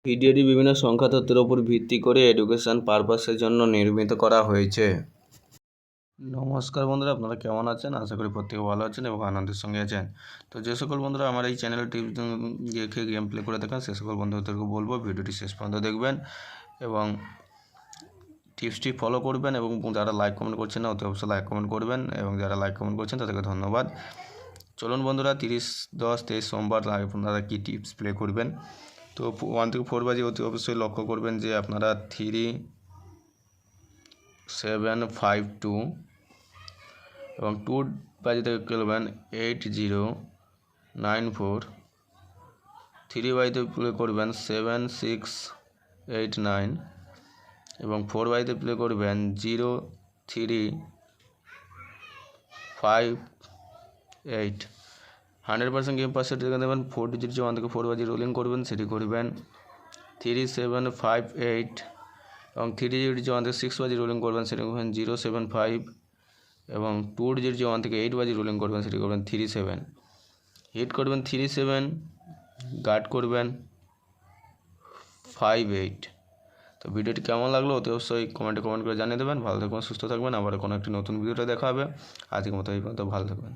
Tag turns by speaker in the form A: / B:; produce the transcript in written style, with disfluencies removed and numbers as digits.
A: ভিডিওটি বিভিন্ন সংখ্যা তথ্যের উপর ভিত্তি করে এডুকেশন পারপাসের জন্য নির্মিত করা হয়েছে। নমস্কার বন্ধুরা, আপনারা কেমন আছেন? আশা করি প্রত্যেকে ভালো আছেন এবং আনন্দের সঙ্গে আছেন। তো যে সকল বন্ধুরা আমার এই চ্যানেলে টিপস দেখে গেম প্লে করে দেখেন, সে সকল বন্ধুদেরকে বলবো ভিডিওটি শেষ পর্যন্ত দেখবেন এবং টিপসটি ফলো করবেন। এবং যারা লাইক কমেন্ট করছেন না, অতি অবশ্যই লাইক কমেন্ট করবেন, এবং যারা লাইক কমেন্ট করছেন তাদেরকে ধন্যবাদ। চলুন বন্ধুরা, 30-10-23 সোমবার আপনারা কী টিপস প্লে করবেন। তো 1 থেকে 4 বাজে অতি অবশ্যই লক্ষ্য করবেন যে আপনারা 3752 এবং 2 বাজে থেকে খেলবেন 8094, 3 বাজে প্লে করবেন 7689 এবং 4 বাজে প্লে করবেন 0358। 100% গেম পার্সেন্ট দেখে দেবেন। 4 ডিজিট যে 1 থেকে 4 বাজে রোলিং করবেন সেটি করবেন 3758 এবং 3 ডিজিট যে 1 থেকে 6 বাজে রোলিং করবেন সেটি করবেন 075 এবং 2 ডিজিট যে 1 থেকে 8 বাজে রোলিং করবেন সেটি করবেন 37। হিট করবেন 37, গার্ড করবেন 58। তো ভিডিওটি কেমন লাগলো অতি অবশ্যই কমেন্ট করে জানিয়ে দেবেন। ভালো থাকবেন, সুস্থ থাকবেন। আবার কোনো একটি নতুন ভিডিওটা দেখা হবে। আজকের মতো এই পর্যন্ত, ভালো থাকবেন।